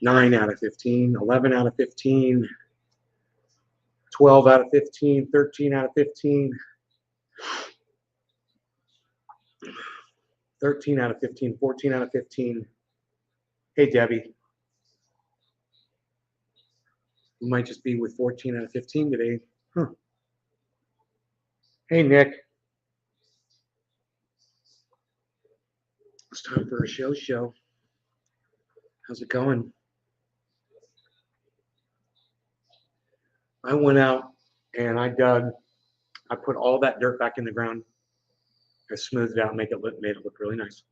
9 out of 15, 11 out of 15, 12 out of 15, 13 out of 15, 13 out of 15, 14 out of 15. Hey, Debbie. You might just be with 14 out of 15 today. Huh. Hey, Nick. It's time for a show. How's it going? I went out and I dug. I put all that dirt back in the ground. I smoothed it out, made it look really nice.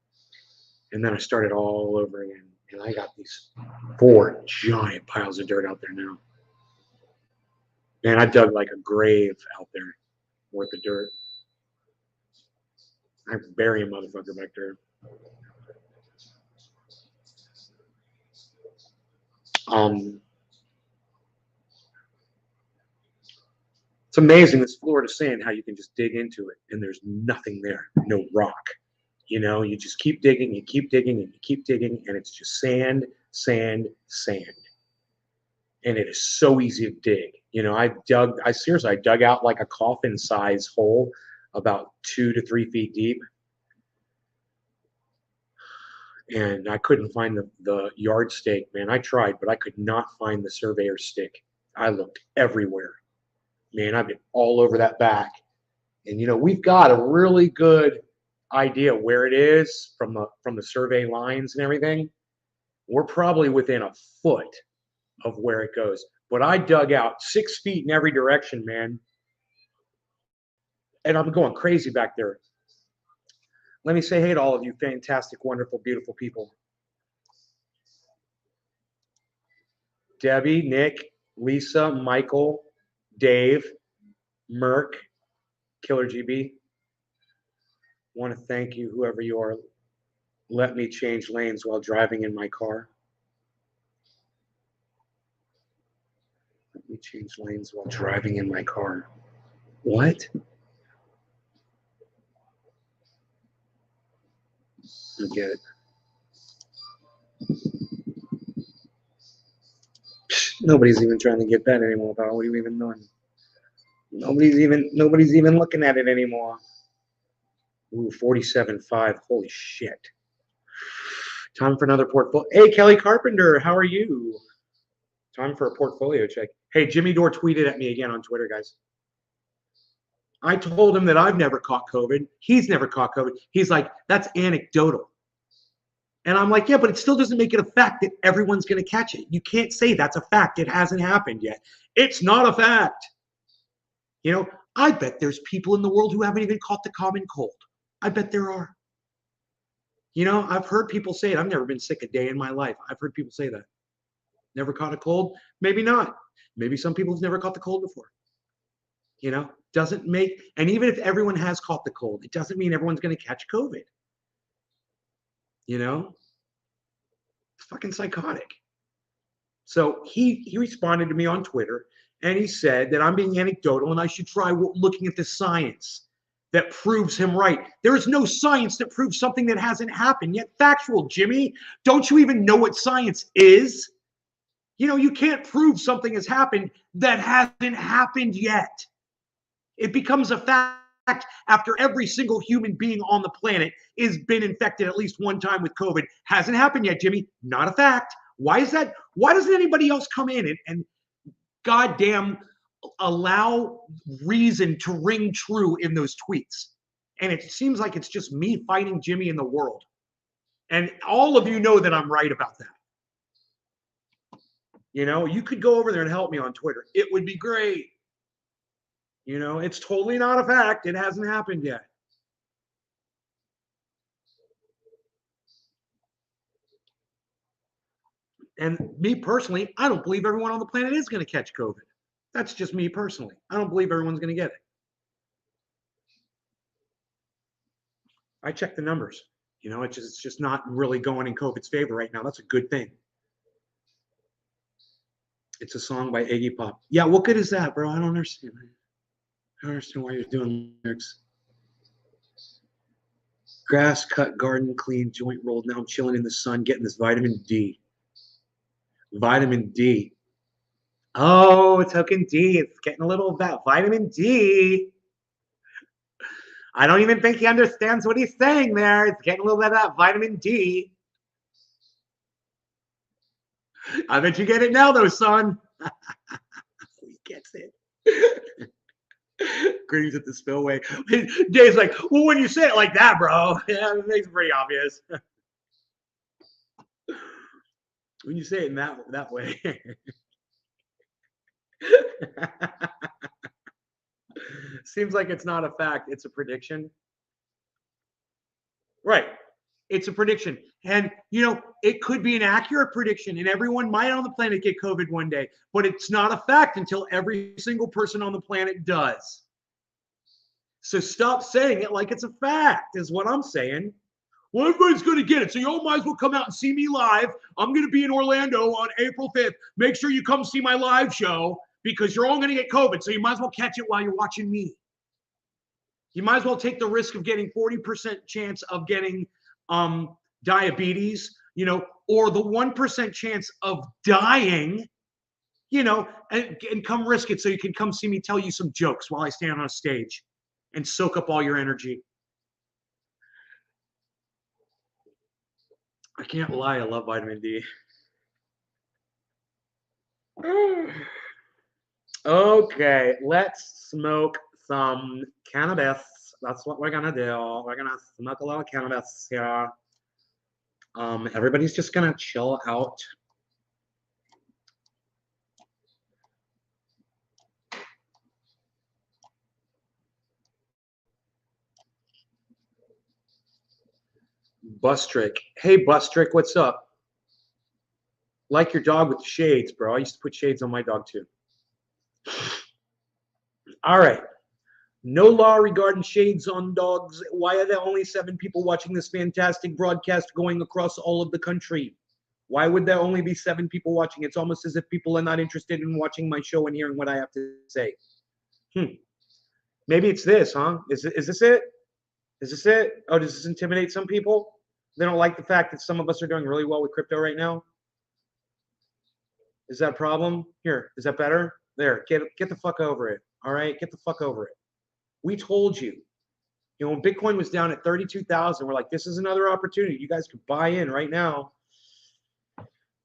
And then I started all over again. And I got these 4 giant piles of dirt out there now. Man, I dug like a grave out there worth of dirt. I bury a motherfucker back there. It's amazing, this Florida sand, how you can just dig into it and there's nothing there, no rock. You know, you just keep digging, you keep digging, and you keep digging, and it's just sand, sand, sand. And it is so easy to dig. You know, I dug out like a coffin size hole about 2 to 3 feet deep. And I couldn't find the yardstick, man. I tried, but I could not find the surveyor's stick. I looked everywhere. Man, I've been all over that back. And, you know, we've got a really good idea where it is from the survey lines and everything. We're probably within a foot of where it goes. But I dug out 6 feet in every direction, man. And I'm going crazy back there. Let me say hey to all of you fantastic, wonderful, beautiful people. Debbie, Nick, Lisa, Michael, Dave, Merck, Killer GB. Want to thank you, whoever you are. Let me change lanes while driving in my car. Let me change lanes while driving in my car. What? I get it. Nobody's even trying to get that anymore, pal. What are you even doing? Nobody's even looking at it anymore. Ooh, 47.5. Holy shit. Time for another portfolio. Hey, Kelly Carpenter, how are you? Time for a portfolio check. Hey, Jimmy Dore tweeted at me again on Twitter, guys. I told him that I've never caught COVID. He's never caught COVID. He's like, that's anecdotal. And I'm like, yeah, but it still doesn't make it a fact that everyone's going to catch it. You can't say that's a fact. It hasn't happened yet. It's not a fact. You know, I bet there's people in the world who haven't even caught the common cold. I bet there are. You know, I've heard people say it. I've never been sick a day in my life. I've heard people say that. Never caught a cold? Maybe not. Maybe some people have never caught the cold before. You know, doesn't make, and even if everyone has caught the cold, it doesn't mean everyone's going to catch COVID. You know, it's fucking psychotic. So he responded to me on Twitter and he said that I'm being anecdotal and I should try looking at the science that proves him right. There is no science that proves something that hasn't happened yet. Factual, Jimmy. Don't you even know what science is? You know, you can't prove something has happened that hasn't happened yet. It becomes a fact after every single human being on the planet has been infected at least one time with COVID. Hasn't happened yet, Jimmy. Not a fact. Why is that? Why doesn't anybody else come in and goddamn allow reason to ring true in those tweets? And it seems like it's just me fighting Jimmy in the world. And all of you know that I'm right about that. You know, you could go over there and help me on Twitter. It would be great. You know, it's totally not a fact. It hasn't happened yet. And me personally, I don't believe everyone on the planet is going to catch COVID. That's just me personally. I don't believe everyone's going to get it. I check the numbers. You know, it's just not really going in COVID's favor right now. That's a good thing. It's a song by Iggy Pop. Yeah, what good is that, bro? I don't understand. I don't understand why you're doing lyrics. Grass cut, garden clean, joint rolled. Now I'm chilling in the sun, getting this vitamin D. Vitamin D. Oh, token D. It's getting a little of that vitamin D. I don't even think he understands what he's saying there. It's getting a little bit of that vitamin D. I bet you get it now, though, son. He gets it. Greetings at the spillway. Dave's like, well, when you say it like that, bro, yeah, it makes it pretty obvious. When you say it in that way. Seems like it's not a fact, it's a prediction. Right. It's a prediction. And, you know, it could be an accurate prediction, and everyone might on the planet get COVID one day, but it's not a fact until every single person on the planet does. So stop saying it like it's a fact, is what I'm saying. Well, everybody's going to get it. So you all might as well come out and see me live. I'm going to be in Orlando on April 5th. Make sure you come see my live show because you're all going to get COVID. So you might as well catch it while you're watching me. You might as well take the risk of getting 40% chance of getting diabetes, you know, or the 1% chance of dying, you know, and come risk it so you can come see me tell you some jokes while I stand on a stage and soak up all your energy. I can't lie, I love vitamin D. Okay, let's smoke some cannabis. That's what we're gonna do. We're gonna smoke a little cannabis here. Everybody's just gonna chill out. Bustrick. Hey, Bustrick, what's up? Like your dog with shades, bro. I used to put shades on my dog too. All right. No law regarding shades on dogs. Why are there only 7 people watching this fantastic broadcast going across all of the country? Why would there only be 7 people watching? It's almost as if people are not interested in watching my show and hearing what I have to say. Maybe it's this, huh? Is this it? Is this it? Oh, does this intimidate some people? They don't like the fact that some of us are doing really well with crypto right now. Is that a problem? Here, is that better? There, get the fuck over it. All right, get the fuck over it. We told you. You know, when Bitcoin was down at 32,000, we're like, this is another opportunity. You guys could buy in right now.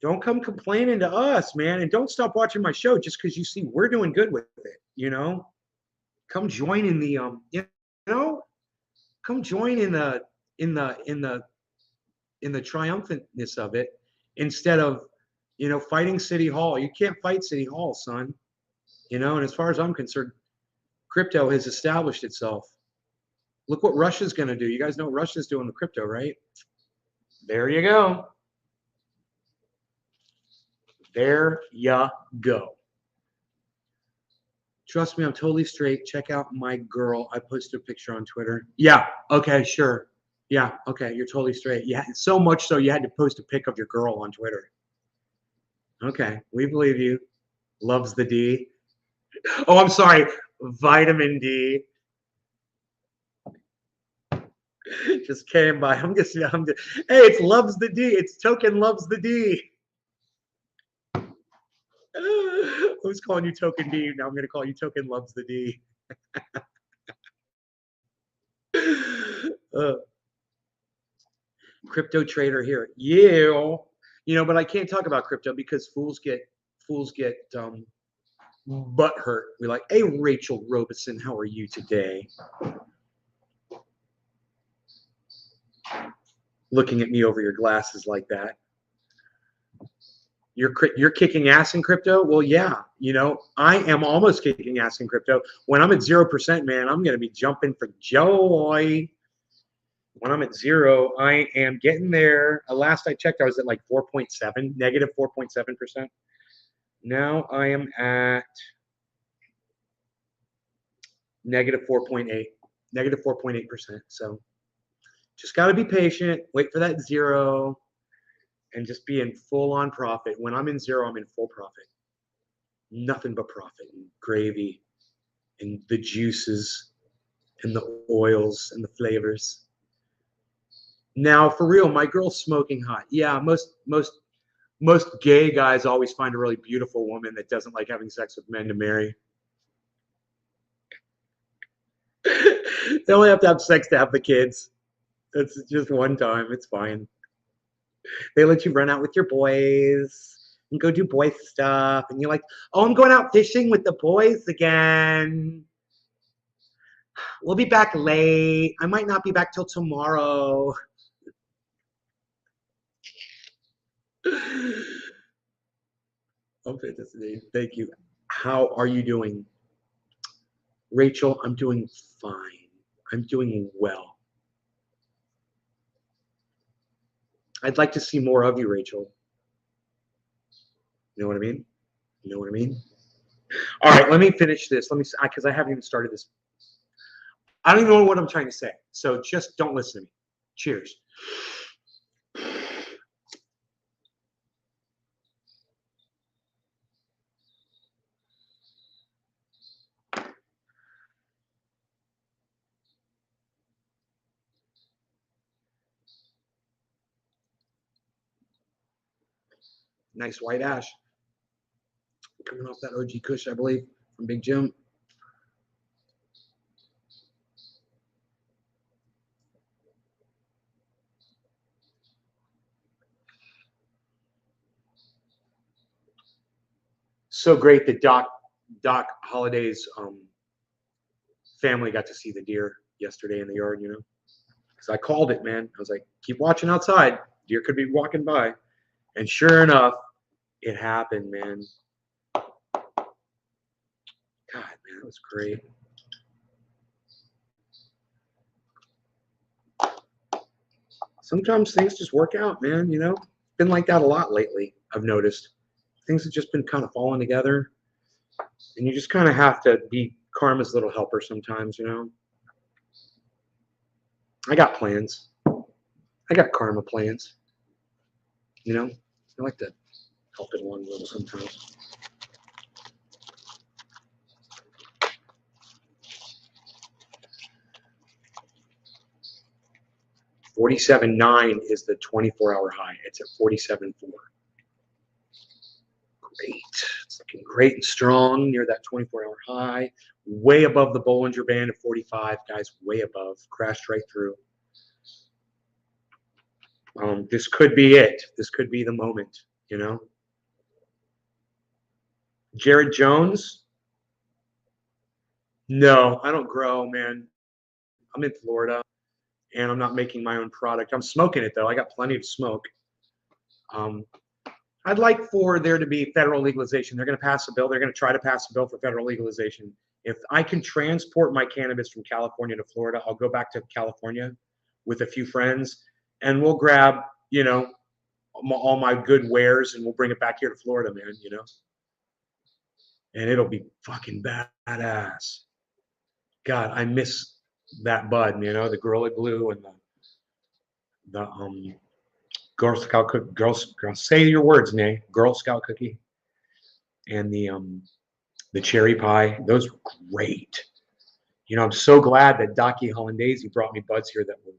Don't come complaining to us, man, and don't stop watching my show just because you see we're doing good with it. You know, come join in the you know, come join in the triumphantness of it instead of, you know, fighting City Hall. You can't fight City Hall, son. You know, and as far as I'm concerned, crypto has established itself. Look what Russia's going to do. You guys know what Russia's doing with crypto, right? There you go. There you go. Trust me, I'm totally straight. Check out my girl. I posted a picture on Twitter. Yeah. Okay, sure. Yeah. Okay. You're totally straight. Yeah. So much so you had to post a pic of your girl on Twitter. Okay. We believe you. Loves the D. Oh, I'm sorry. Vitamin D. Just came by. Hey, it's loves the D. It's token loves the D. I was calling you token D. Now I'm going to call you token loves the D. Crypto trader here. Yeah. You know, but I can't talk about crypto because fools get butt hurt. We're like, hey, Rachel Robeson, how are you today? Looking at me over your glasses like that. You're kicking ass in crypto? Well, yeah. You know, I am almost kicking ass in crypto. When I'm at 0%, man, I'm going to be jumping for joy. When I'm at 0, I am getting there. Last I checked, I was at like 4.7, negative 4.7%. Now I am at negative 4.8, negative 4.8%. So just got to be patient, wait for that 0, and just be in full-on profit. When I'm in 0, I'm in full profit. Nothing but profit and gravy and the juices and the oils and the flavors. Now, for real, my girl's smoking hot. Yeah, most Most gay guys always find a really beautiful woman that doesn't like having sex with men to marry. They only have to have sex to have the kids. It's just one time. It's fine. They let you run out with your boys and go do boy stuff. And you're like, oh, I'm going out fishing with the boys again. We'll be back late. I might not be back till tomorrow. Oh, fantastic. Thank you. How are you doing? Rachel, I'm doing fine. I'm doing well. I'd like to see more of you, Rachel. You know what I mean? You know what I mean? All right, let me finish this. Let me, because I haven't even started this. I don't even know what I'm trying to say. So just don't listen to me. Cheers. Nice white ash. Coming off that OG Kush, I believe, from Big Jim. So great that Doc Holliday's family got to see the deer yesterday in the yard, you know. Because I called it, man. I was like, keep watching outside. Deer could be walking by. And sure enough, it happened, man. God, man, that was great. Sometimes things just work out, man, you know. It's been like that a lot lately, I've noticed. Things have just been kind of falling together. And you just kind of have to be karma's little helper sometimes, you know. I got plans. I got karma plans. You know, I like to help it along a little sometimes. $47.9 is the 24-hour high. It's at 47.4. Great. It's looking great and strong near that 24-hour high. Way above the Bollinger Band of 45, guys. Way above. Crashed right through. This could be it. This could be the moment, you know. Jared Jones? No, I don't grow, man. I'm in Florida, and I'm not making my own product. I'm smoking it, though. I got plenty of smoke. I'd like for there to be federal legalization. They're going to pass a bill. They're going to try to pass a bill for federal legalization. If I can transport my cannabis from California to Florida, I'll go back to California with a few friends, and we'll grab, you know, all my good wares, and we'll bring it back here to Florida, man, you know. And it'll be fucking badass. God, I miss that bud, you know, the Gorilla Glue and the Girl Scout cookie. Girl, say your words, Nay. Girl Scout cookie and the cherry pie. Those were great. You know, I'm so glad that Docky Hollandaise brought me buds here that were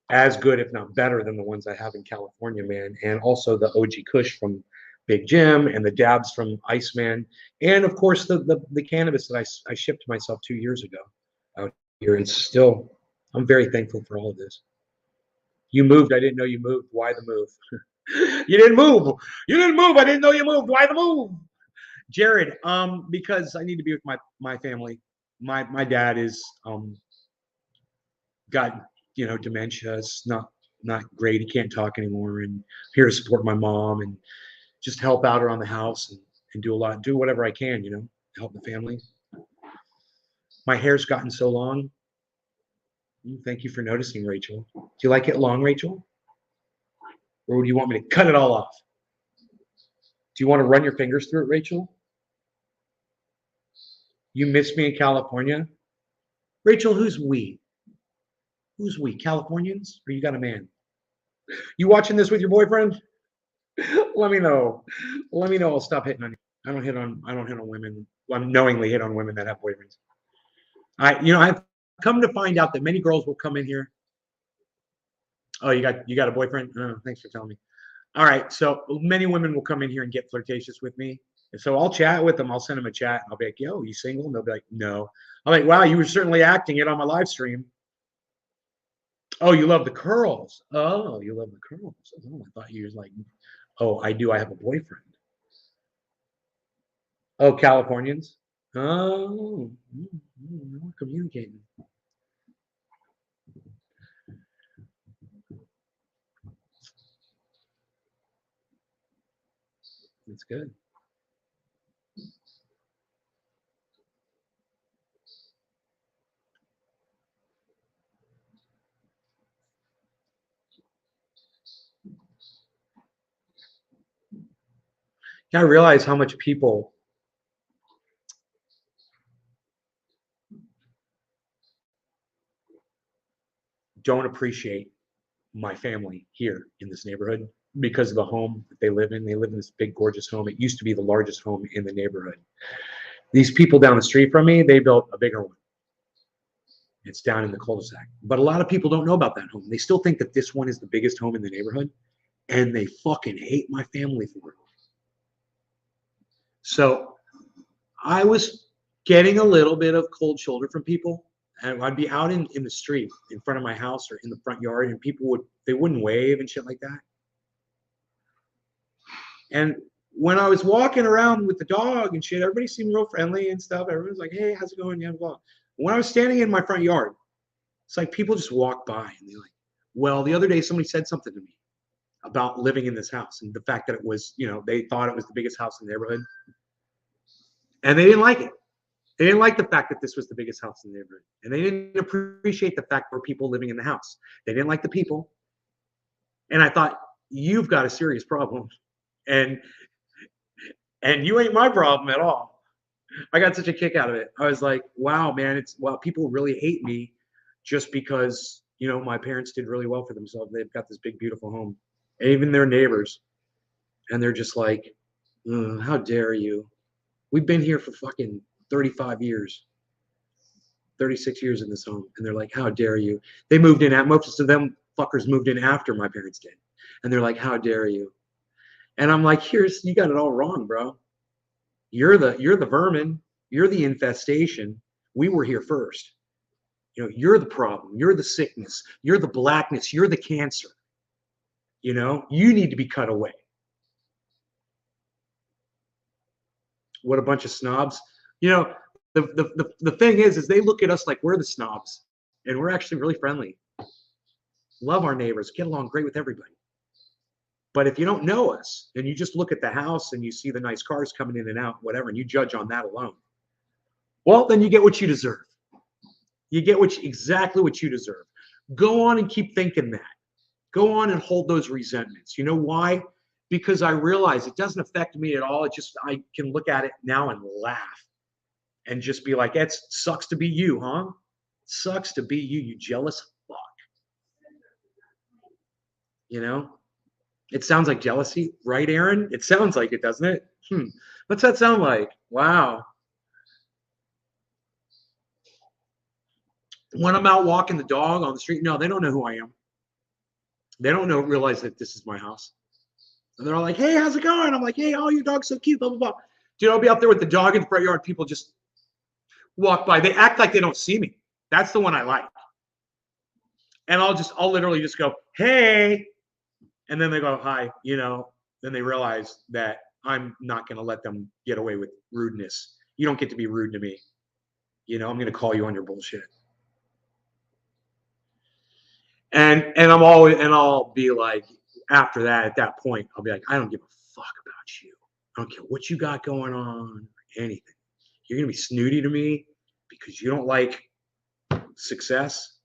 as good, if not better, than the ones I have in California, man. And also the OG Kush from Big Jim and the dabs from Iceman, and of course the cannabis that I shipped myself 2 years ago out here. It's still, I'm very thankful for all of this. You moved. I didn't know you moved. Why the move? You didn't move. You didn't move. I didn't know you moved. Why the move? Jared, because I need to be with my family. My dad is got, you know, dementia. It's not great. He can't talk anymore, and I'm here to support my mom and just help out around the house and do whatever I can, you know, to help the family. My hair's gotten so long. Thank you for noticing, Rachel. Do you like it long, Rachel? Or do you want me to cut it all off? Do you want to run your fingers through it, Rachel? You miss me in California? Rachel, who's we? Who's we? Californians? Or you got a man? You watching this with your boyfriend? Let me know. Let me know. I'll stop hitting on you. I don't hit on women. Well, I'm knowingly hit on women that have boyfriends. I've come to find out that many girls will come in here. Oh, you got a boyfriend? Oh, thanks for telling me. All right, so many women will come in here and get flirtatious with me. And so I'll chat with them. I'll send them a chat. I'll be like, yo, you single? And they'll be like, no. I'm like, wow, you were certainly acting it on my live stream. Oh, you love the curls. Oh, you love the curls. Oh, I thought you was like, oh, I do. I have a boyfriend. Oh, Californians. Oh, we're communicating. That's good. I realize how much people don't appreciate my family here in this neighborhood because of the home that they live in. They live in this big, gorgeous home. It used to be the largest home in the neighborhood. These people down the street from me, they built a bigger one. It's down in the cul-de-sac. But a lot of people don't know about that home. They still think that this one is the biggest home in the neighborhood, and they fucking hate my family for it. So I was getting a little bit of cold shoulder from people. And I'd be out in the street in front of my house or in the front yard, and people wouldn't wave and shit like that. And when I was walking around with the dog and shit, everybody seemed real friendly and stuff. Everyone's like, hey, how's it going? Yeah, blah. When I was standing in my front yard, it's like people just walk by and they're like, well, the other day somebody said something to me about living in this house and the fact that it was, they thought it was the biggest house in the neighborhood. And they didn't like it. They didn't like the fact that this was the biggest house in the neighborhood. And they didn't appreciate the fact there were people living in the house. They didn't like the people. And I thought, you've got a serious problem. And you ain't my problem at all. I got such a kick out of it. I was like, wow, man, people really hate me just because, my parents did really well for themselves. They've got this big, beautiful home. And even their neighbors. And they're just like, how dare you? We've been here for fucking 35 years, 36 years in this home. And they're like, how dare you? They moved in, most of them fuckers moved in after my parents did. And they're like, how dare you? And I'm like, you got it all wrong, bro. You're the vermin. You're the infestation. We were here first. You're the problem. You're the sickness. You're the blackness. You're the cancer. You need to be cut away. What a bunch of snobs. The thing is they look at us like we're the snobs, and we're actually really friendly. Love our neighbors, get along great with everybody. But if you don't know us and you just look at the house and you see the nice cars coming in and out, whatever, and you judge on that alone, well, then you get what you deserve. You get exactly what you deserve. Go on and keep thinking that. Go on and hold those resentments. You know why? Because I realize it doesn't affect me at all. I can look at it now and laugh and just be like, it sucks to be you, huh? Sucks to be you, you jealous fuck. It sounds like jealousy, right, Aaron? It sounds like it, doesn't it? What's that sound like? Wow. When I'm out walking the dog on the street, no, they don't know who I am. They don't realize that this is my house. And they're all like, hey, how's it going? I'm like, hey, oh, your dog's so cute, blah, blah, blah. Dude, I'll be out there with the dog in the front yard. People just walk by. They act like they don't see me. That's the one I like. And I'll literally just go, hey. And then they go, hi, then they realize that I'm not going to let them get away with rudeness. You don't get to be rude to me. I'm going to call you on your bullshit. And I'll be like, after that, at that point, I'll be like, I don't give a fuck about you. I don't care what you got going on, anything. You're going to be snooty to me because you don't like success.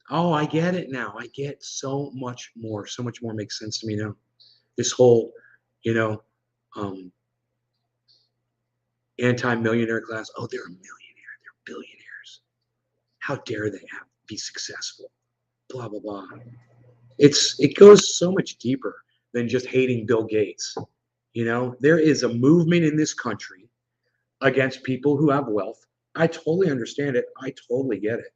Oh, I get it now. I get so much more. So much more makes sense to me now. This whole, anti-millionaire class. Oh, they're a millionaire. They're billionaires. How dare they be successful? Blah, blah, blah. It goes so much deeper than just hating Bill Gates. There is a movement in this country against people who have wealth. I totally understand it. I totally get it.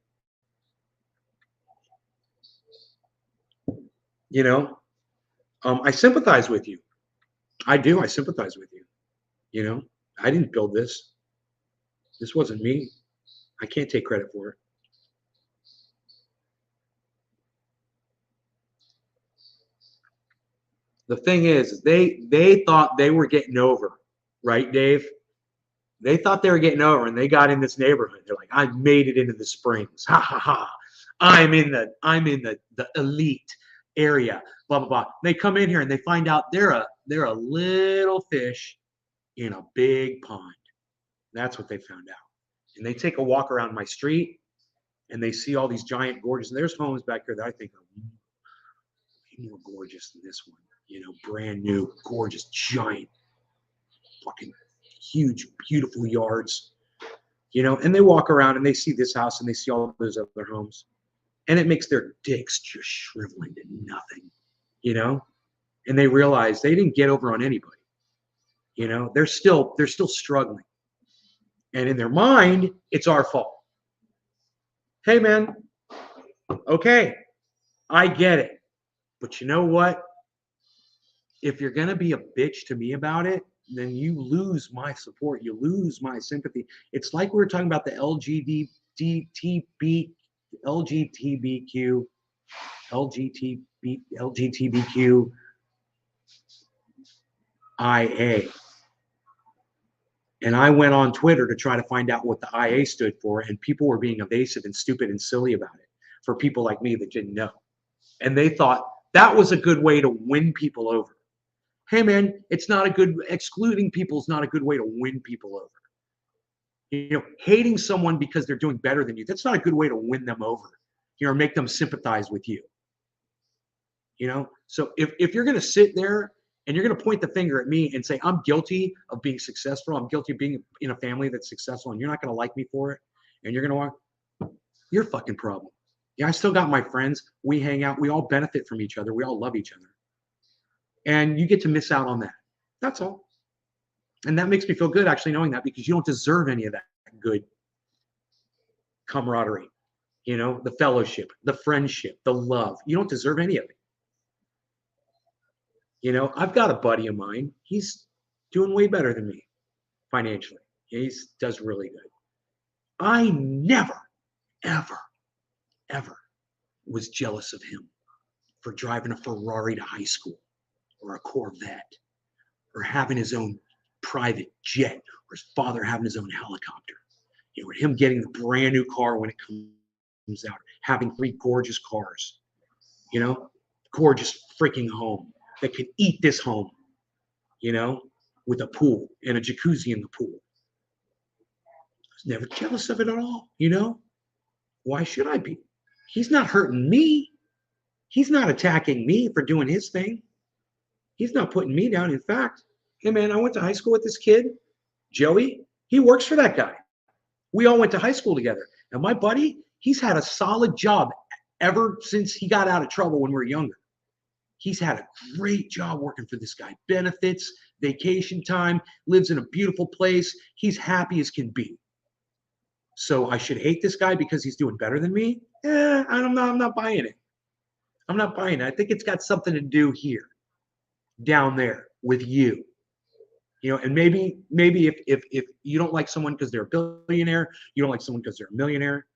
I sympathize with you. I do. I sympathize with you. You know, I didn't build this. This wasn't me. I can't take credit for it. The thing is, they thought they were getting over, right, Dave? They thought they were getting over, and they got in this neighborhood. They're like, I made it into the Springs. Ha ha ha! I'm in the elite area. Blah blah blah. They come in here and they find out they're a little fish in a big pond. That's what they found out. And they take a walk around my street and they see all these giant, gorgeous. And there's homes back here that I think are more gorgeous than this one. You know, brand new, gorgeous, giant, fucking huge, beautiful yards. You know, and they walk around and they see this house and they see all those other homes, and it makes their dicks just shrivel into nothing. You know, and they realize they didn't get over on anybody. You know, they're still struggling, and in their mind, it's our fault. Hey, man, okay, I get it, but you know what? If you're gonna be a bitch to me about it, then you lose my support. You lose my sympathy. It's like we were talking about the LGBTQ, LGBTQIA. And I went on Twitter to try to find out what the IA stood for, and people were being evasive and stupid and silly about it for people like me that didn't know. And they thought that was a good way to win people over. Hey, man, it's not a good, excluding people is not a good way to win people over. You know, hating someone because they're doing better than you, that's not a good way to win them over, you know, or make them sympathize with you. You know, so if you're going to sit there and you're going to point the finger at me and say, I'm guilty of being successful, I'm guilty of being in a family that's successful, and you're not going to like me for it, and you're going to walk, you're a fucking problem. Yeah, I still got my friends. We hang out. We all benefit from each other. We all love each other. And you get to miss out on that. That's all. And that makes me feel good actually knowing that, because you don't deserve any of that good camaraderie, you know, the fellowship, the friendship, the love. You don't deserve any of it. You know, I've got a buddy of mine. He's doing way better than me financially. He does really good. I never, ever, ever was jealous of him for driving a Ferrari to high school, or a Corvette, or having his own private jet, or his father having his own helicopter. You know, him getting the brand new car when it comes out, having 3 gorgeous cars, you know, gorgeous freaking home that can eat this home, you know, with a pool and a jacuzzi in the pool. I was never jealous of it at all, you know? Why should I be? He's not hurting me. He's not attacking me for doing his thing. He's not putting me down. In fact, hey man, I went to high school with this kid, Joey. He works for that guy. We all went to high school together. And my buddy, he's had a solid job ever since he got out of trouble when we were younger. He's had a great job working for this guy. Benefits, vacation time, lives in a beautiful place. He's happy as can be. So I should hate this guy because he's doing better than me? I'm not buying it. I'm not buying it. I think it's got something to do here, down there with you. You know, and maybe if you don't like someone because they're a billionaire, you don't like someone because they're a millionaire,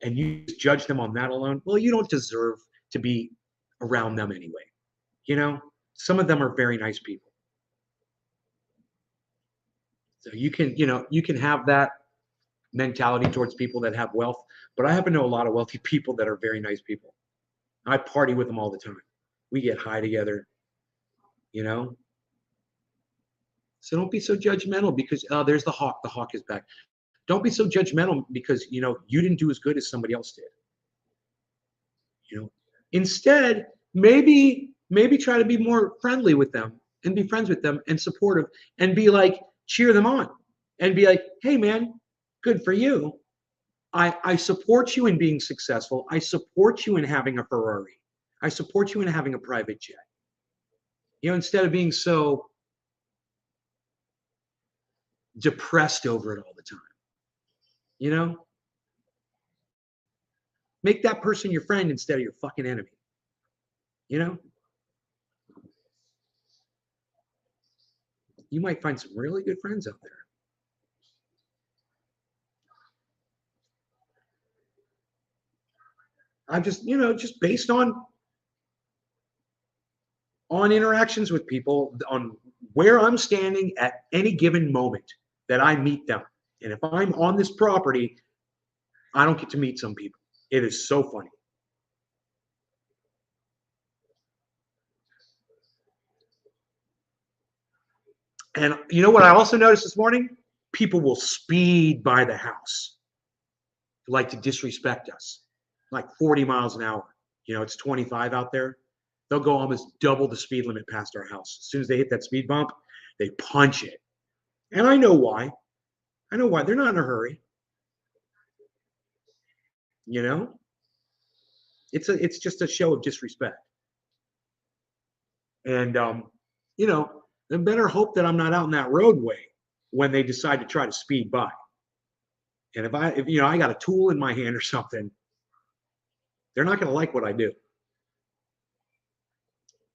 and you judge them on that alone, well, you don't deserve to be around them anyway. You know, some of them are very nice people. So you can have that mentality towards people that have wealth, but I happen to know a lot of wealthy people that are very nice people. I party with them all the time. We get high together, you know. So don't be so judgmental because there's the hawk. The hawk is back. Don't be so judgmental because you didn't do as good as somebody else did. You know, instead, maybe try to be more friendly with them and be friends with them and supportive and be like cheer them on and be like, hey man, good for you. I support you in being successful. I support you in having a Ferrari. I support you in having a private jet. Instead of being so depressed over it all the time. You know, make that person your friend instead of your fucking enemy. You know, You might find some really good friends out there. I just, just based on interactions with people, on where I'm standing at any given moment that I meet them. And if I'm on this property, I don't get to meet some people. It is so funny. And you know what I also noticed this morning? People will speed by the house, like to disrespect us, like 40 miles an hour. It's 25 out there. They'll go almost double the speed limit past our house. As soon as they hit that speed bump, they punch it. And I know why. I know why. They're not in a hurry. You know, it's just a show of disrespect. And they better hope that I'm not out in that roadway when they decide to try to speed by. And if I got a tool in my hand or something, they're not going to like what I do.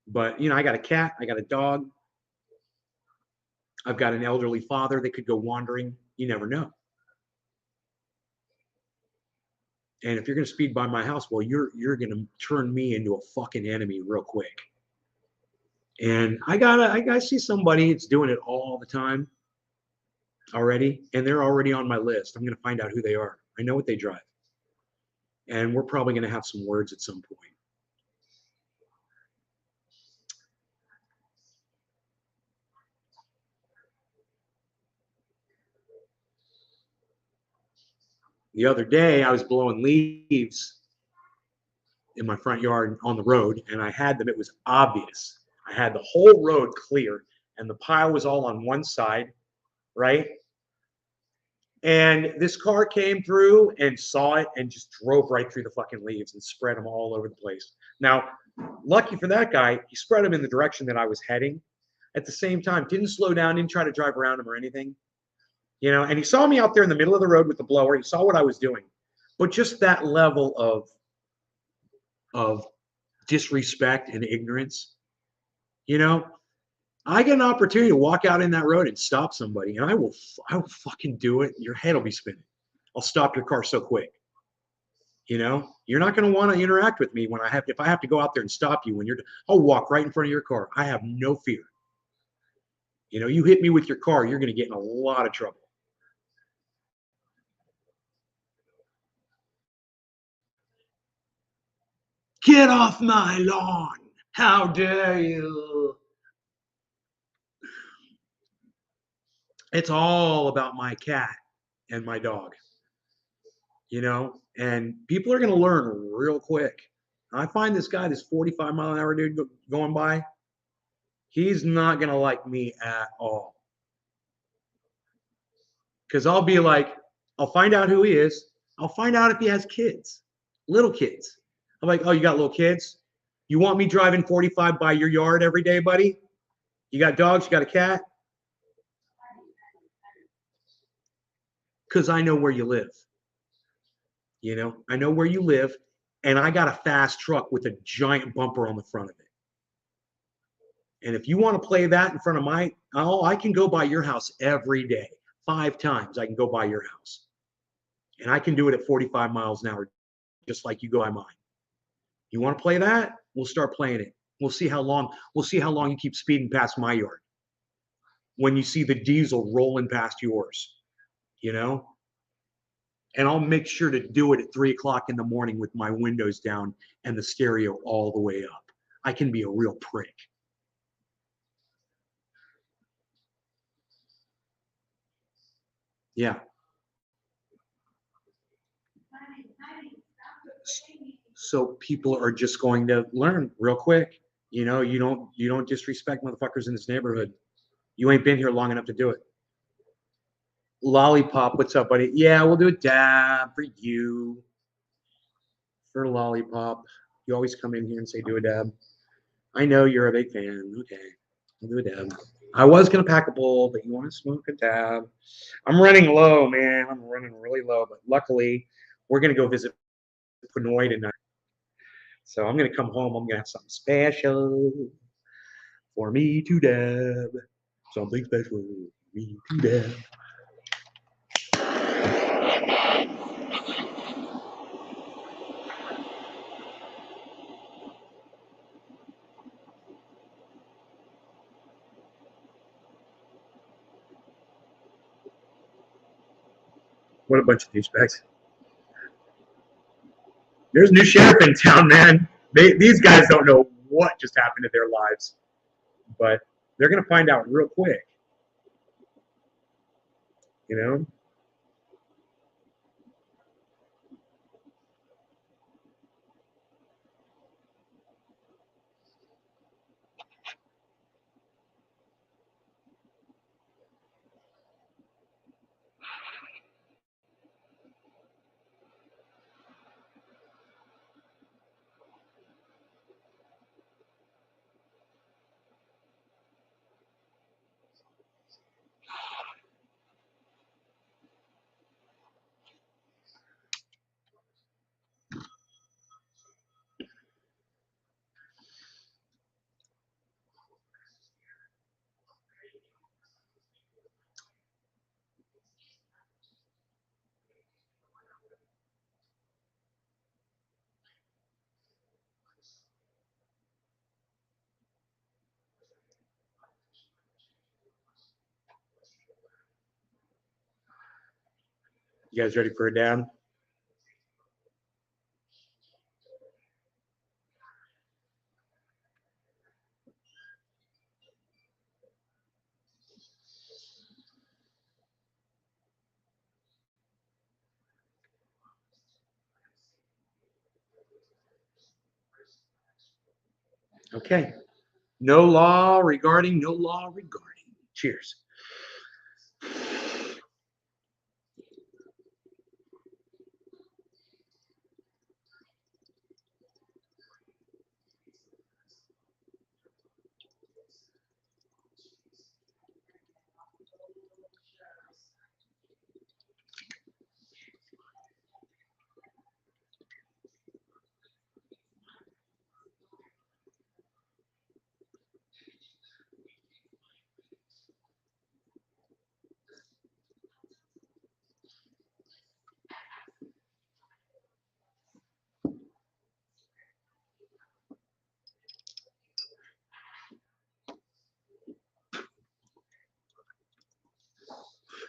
But I got a cat, I got a dog, I've got an elderly father that could go wandering. You never know. And if you're going to speed by my house, well, you're going to turn me into a fucking enemy real quick. And I gotta see somebody that's doing it all the time already, and they're already on my list. I'm going to find out who they are. I know what they drive, and we're probably going to have some words at some point. The other day, I was blowing leaves in my front yard on the road, and I had them. It was obvious. I had the whole road clear, and the pile was all on one side, right? And this car came through and saw it and just drove right through the fucking leaves and spread them all over the place. Now, lucky for that guy, he spread them in the direction that I was heading. At the same time, didn't slow down, didn't try to drive around him or anything. And he saw me out there in the middle of the road with the blower. He saw what I was doing. But just that level of disrespect and ignorance, I get an opportunity to walk out in that road and stop somebody, and I will fucking do it. Your head will be spinning. I'll stop your car so quick. You're not going to want to interact with me if I have to go out there and stop you I'll walk right in front of your car. I have no fear. You hit me with your car, you're going to get in a lot of trouble. Get off my lawn. How dare you? It's all about my cat and my dog, and people are going to learn real quick. I find this 45-mile-an-hour dude going by, he's not going to like me at all. Because I'll be like, I'll find out who he is. I'll find out if he has kids, little kids. I'm like, oh, you got little kids? You want me driving 45 by your yard every day, buddy? You got dogs? You got a cat? Because I know where you live. I know where you live, and I got a fast truck with a giant bumper on the front of it. And if you want to play that in front of I can go by your house every day. 5 times I can go by your house. And I can do it at 45 miles an hour, just like you go by mine. You want to play that? We'll start playing it. We'll see how long you keep speeding past my yard. When you see the diesel rolling past yours, And I'll make sure to do it at 3:00 in the morning with my windows down and the stereo all the way up. I can be a real prick. Yeah. So people are just going to learn real quick. You don't disrespect motherfuckers in this neighborhood. You ain't been here long enough to do it. Lollipop, what's up, buddy? Yeah, we'll do a dab for you. For Lollipop. You always come in here and say do a dab. I know you're a big fan. Okay. I'll do a dab. I was gonna pack a bowl, but you want to smoke a dab? I'm running low, man. I'm running really low, but luckily we're gonna go visit Pinoy tonight. So I'm gonna come home. I'm gonna have something special for me to dab. Something special me to death. What a bunch of douchebags. There's a new sheriff in town, man. These guys don't know what just happened to their lives, but they're going to find out real quick. You know? You guys ready for a dab? Okay. No law regarding. Cheers.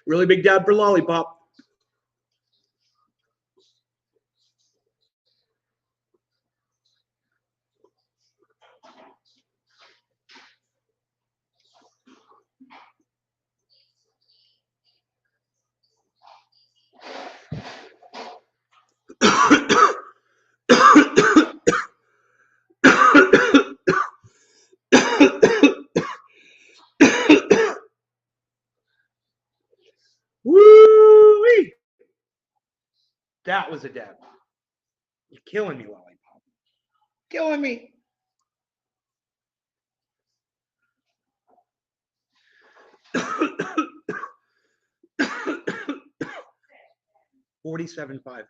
Really big dab for lollipop. Woo-wee! That was a dab. You're killing me, lollipop. Killing me. 47.5.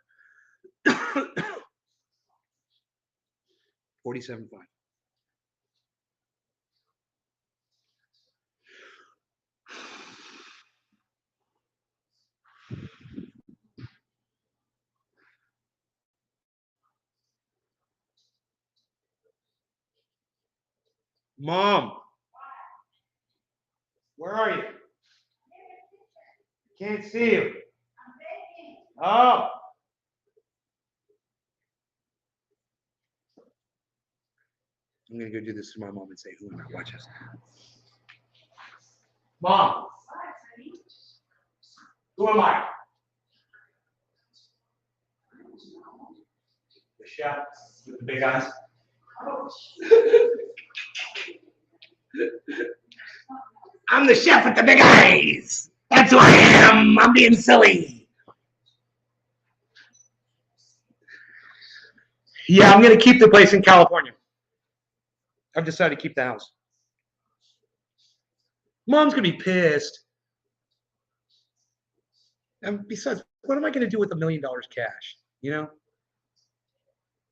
47.5. Mom, where are you? Can't see you. Oh. I'm going to go do this to my mom and say, who am I? Watch this. Mom, who am I? The chef with the big eyes. I'm the chef with the big eyes. That's who I am. I'm being silly. Yeah, I'm going to keep the place in California. I've decided to keep the house. Mom's going to be pissed. And besides, what am I going to do with $1 million cash? You know,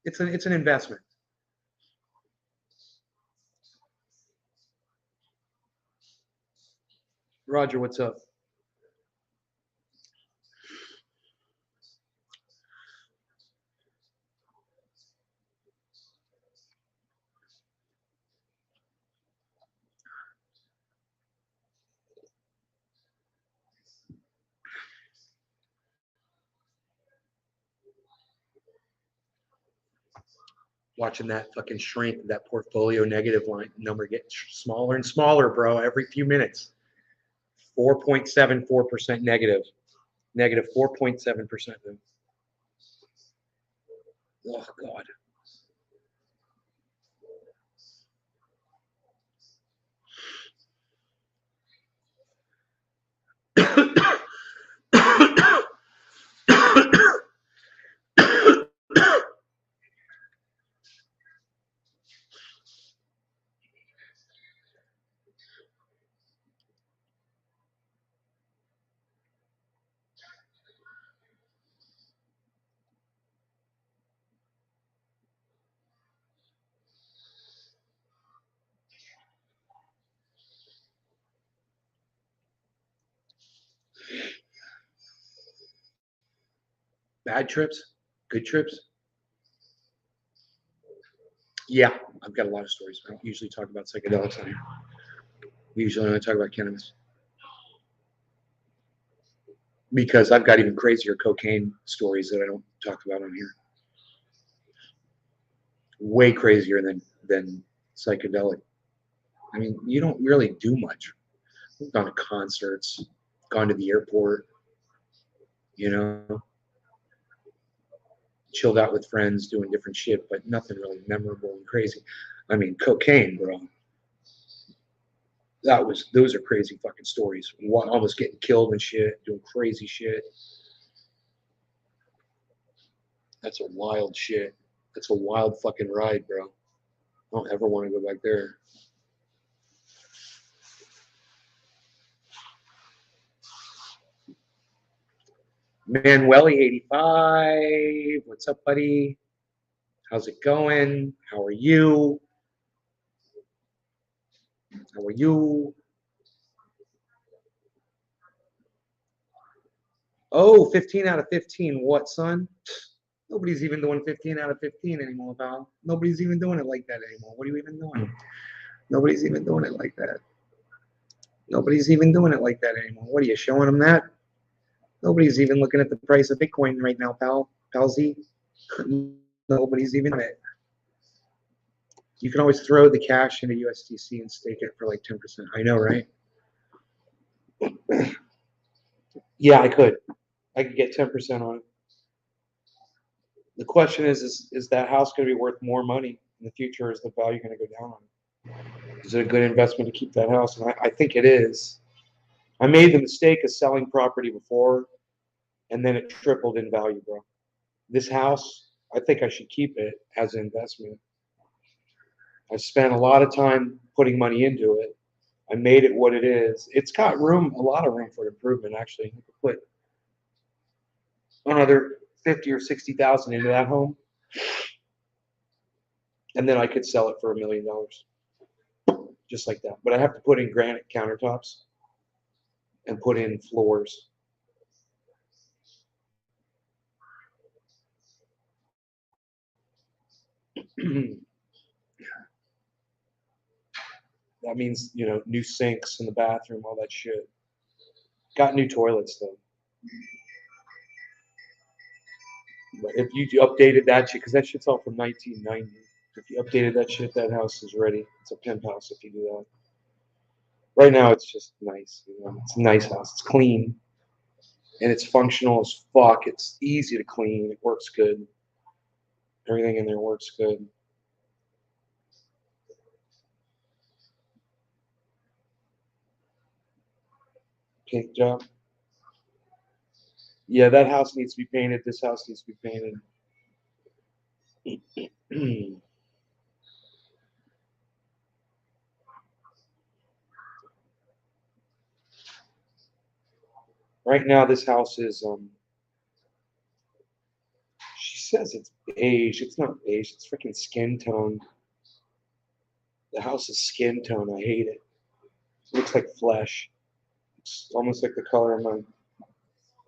it's an investment. Roger, what's up? Watching that fucking shrink, that portfolio negative line number get smaller and smaller, bro, every few minutes. 4.74% negative. Negative 4.7%. Oh, God. Bad trips? Good trips? Yeah, I've got a lot of stories. I don't usually talk about psychedelics on here. We usually only talk about cannabis. Because I've got even crazier cocaine stories that I don't talk about on here. Way crazier than psychedelic. I mean, you don't really do much. I've gone to concerts, gone to the airport, you know, chilled out with friends, doing different shit, but nothing really memorable and crazy. I mean, cocaine, bro. Those are crazy fucking stories. Almost getting killed and shit, doing crazy shit. That's a wild shit. That's a wild fucking ride, bro. I don't ever want to go back there. Manueli85, what's up, buddy? How's it going? How are you? How are you? Oh, 15 out of 15. What, son? Nobody's even doing 15 out of 15 anymore, pal. Nobody's even doing it like that anymore. What are you even doing? Nobody's even doing it like that. Nobody's even doing it like that anymore. What are you showing them that? Nobody's even looking at the price of Bitcoin right now, pal. Palsy. Nobody's even it. You can always throw the cash into USDC and stake it for like 10%. I know, right? Yeah, I could. I could get 10% on it. The question is that house going to be worth more money in the future? Or is the value going to go down on it? Is it a good investment to keep that house? And I think it is. I made the mistake of selling property before, and then it tripled in value, bro. This house, I think I should keep it as an investment. I spent a lot of time putting money into it. I made it what it is. It's got room, a lot of room for improvement, actually. You could put another 50 or 60,000 into that home, and then I could sell it for $1 million, just like that. But I have to put in granite countertops and put in floors. That means, new sinks in the bathroom, all that shit. Got new toilets though. But if you updated that shit, because that shit's all from 1990. If you updated that shit, that house is ready. It's a penthouse if you do that. Right now, it's just nice. It's a nice house. It's clean and it's functional as fuck. It's easy to clean. It works good. Everything in there works good. Paint job. Yeah, that house needs to be painted. This house needs to be painted. Right now, this house is. She says it's beige. It's not beige. It's freaking skin tone. The house is skin tone. I hate it. It looks like flesh. It's almost like the color of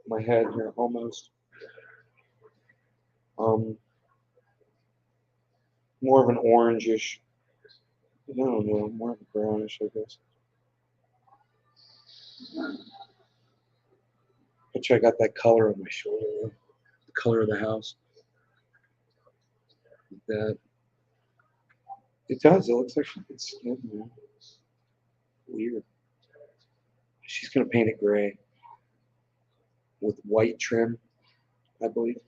my head here, almost. More of an orangish. I don't know, more of a brownish, I guess. Bet you I got that color on my shoulder, the color of the house. That it does. It looks like it's skin, man. Weird. She's gonna paint it gray with white trim, I believe.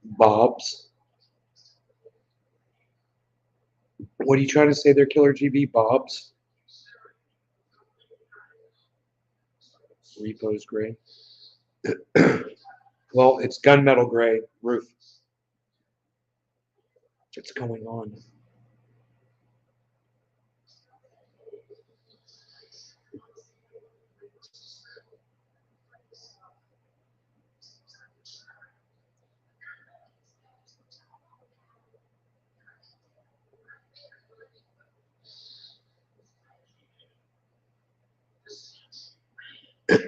Bob's. What are you trying to say there, Killer GB? Bob's? Repos gray. Well, it's gunmetal gray roof. What's going on?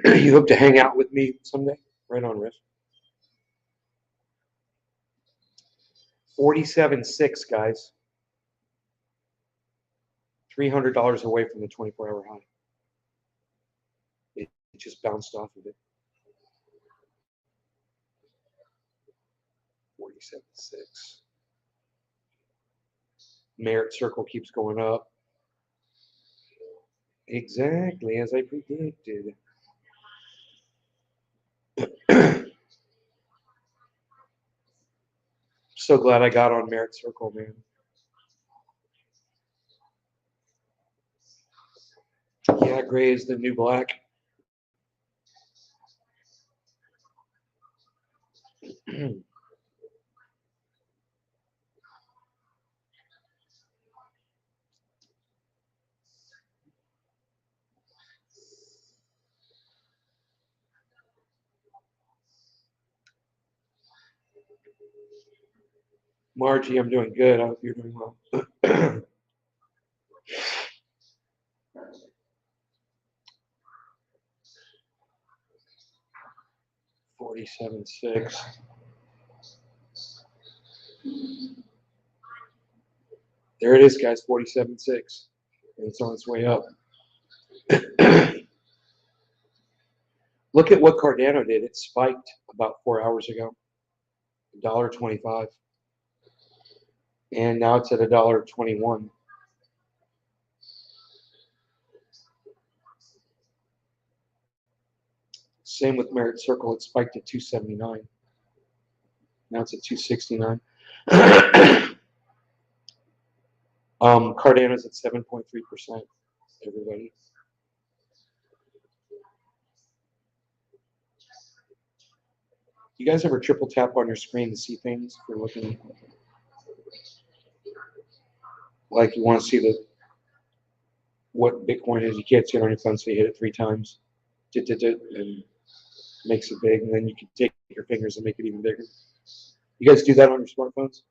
You hope to hang out with me someday? Right on, Riff. 47.6, guys. $300 away from the 24-hour high. It just bounced off of it. 47.6. Merit circle keeps going up. Exactly as I predicted. So glad I got on Merit Circle, man. Yeah, gray is the new black. Margie, I'm doing good. I hope you're doing well. 47.6. There it is, guys. 47.6. And it's on its way up. Look at what Cardano did. It spiked about 4 hours ago. $1.25. And now it's at $1.21. Same with Merit Circle. It spiked at 279. Now it's at 269. Cardano's at 7.3%. Everybody. You guys ever triple tap on your screen to see things if you're looking? Like you want to see what Bitcoin is. You can't see it on your phone, so you hit it 3 times. And makes it big, and then you can take your fingers and make it even bigger. You guys do that on your smartphones?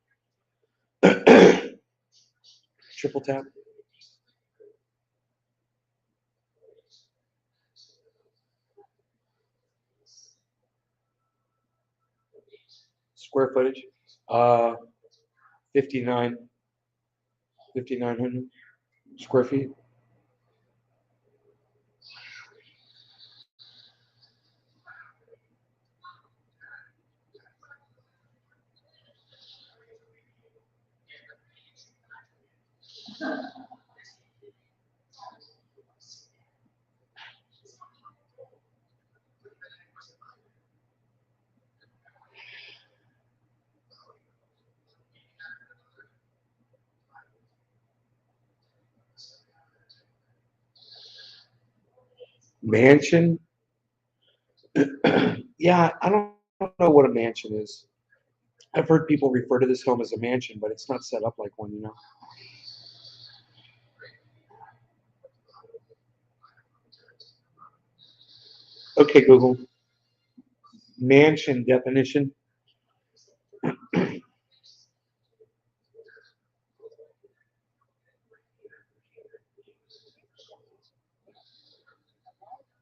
Triple tap. Square footage. 5,900 square feet. Mansion. Yeah, I don't know what a mansion is. I've heard people refer to this home as a mansion, but it's not set up like one, you know. Okay, Google. Mansion definition.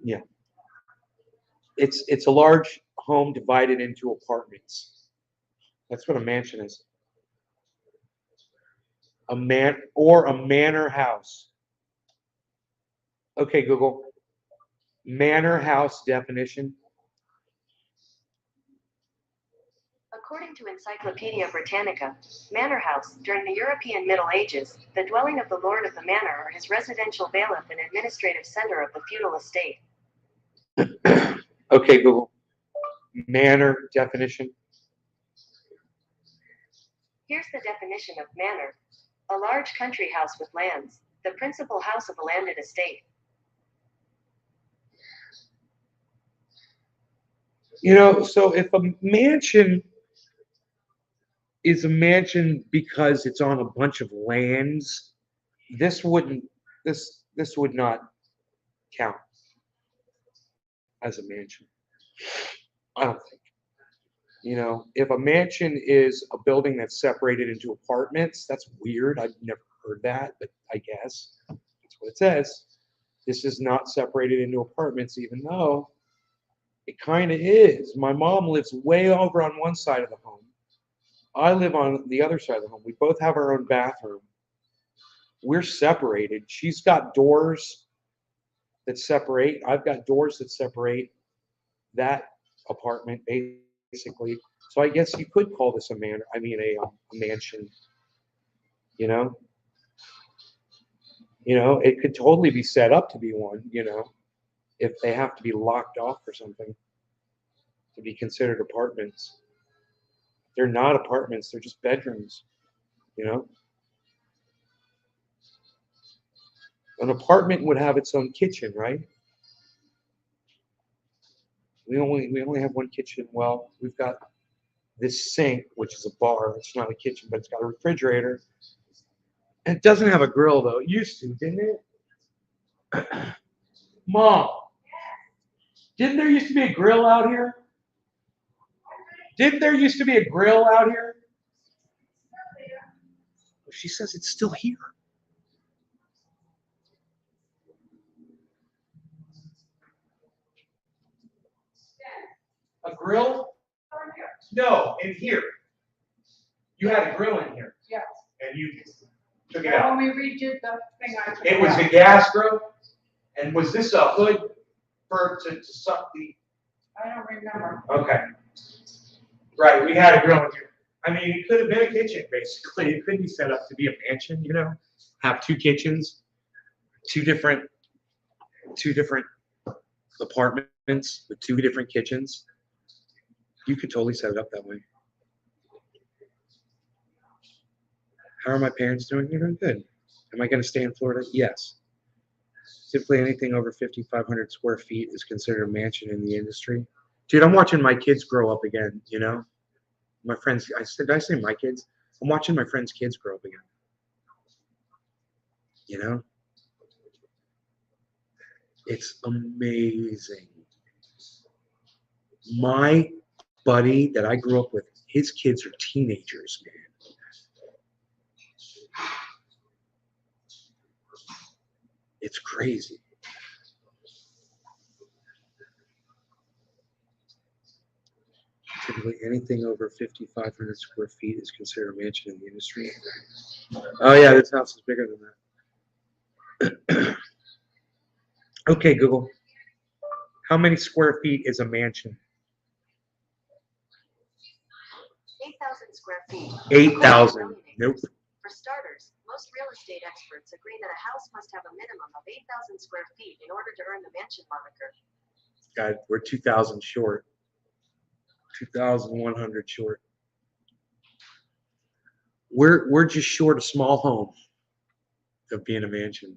Yeah. It's a large home divided into apartments. That's what a mansion is. A manor house. Okay, Google. Manor house definition. According to Encyclopedia Britannica, manor house, during the European Middle Ages, the dwelling of the lord of the manor or his residential bailiff and administrative center of the feudal estate. Okay, Google. Manor definition. Here's the definition of manor: a large country house with lands, the principal house of a landed estate. So if a mansion is a mansion because it's on a bunch of lands, this wouldn't this would not count as a mansion. I don't think. If a mansion is a building that's separated into apartments, that's weird. I've never heard that, but I guess that's what it says. This is not separated into apartments, even though it kind of is. My mom lives way over on one side of the home. I live on the other side of the home. We both have our own bathroom. We're separated. She's got doors that separate. I've got doors that separate that apartment, basically. So I guess you could call this a mansion. You know, it could totally be set up to be one. If they have to be locked off or something to be considered apartments. They're not apartments. They're just bedrooms. You know, an apartment would have its own kitchen, right? We only have one kitchen. Well, we've got this sink, which is a bar. It's not a kitchen, but it's got a refrigerator. And it doesn't have a grill though. It used to, didn't it? Mom, didn't there used to be a grill out here? Didn't there used to be a grill out here? She says it's still here. A grill? No, in here. You had a grill in here. Yes. And you took it out. When we redid the thing, I took It was out. a gas grill? And was this a hood to suck the? I don't remember. Okay. Right, we had a grill in here. I mean, it could have been a kitchen, basically. It could be set up to be a mansion, have two kitchens, two different apartments with two different kitchens. You could totally set it up that way. How are my parents doing? They're doing good. Am I going to stay in Florida? Yes. Typically, anything over 5,500 square feet is considered a mansion in the industry. Dude, I'm watching my kids grow up again, My friends, did I say my kids? I'm watching my friends' kids grow up again. It's amazing. My buddy that I grew up with, his kids are teenagers, man. It's crazy. Typically, anything over 5,500 square feet is considered a mansion in the industry. Oh yeah, this house is bigger than that. Okay, Google. How many square feet is a mansion? 8,000 square feet. 8,000. Nope. For starters, most real estate experts agree that a house must have a minimum of 8,000 square feet in order to earn the mansion moniker. God, we're 2,000 short. 2,100 short. We're just short a small home of being a mansion.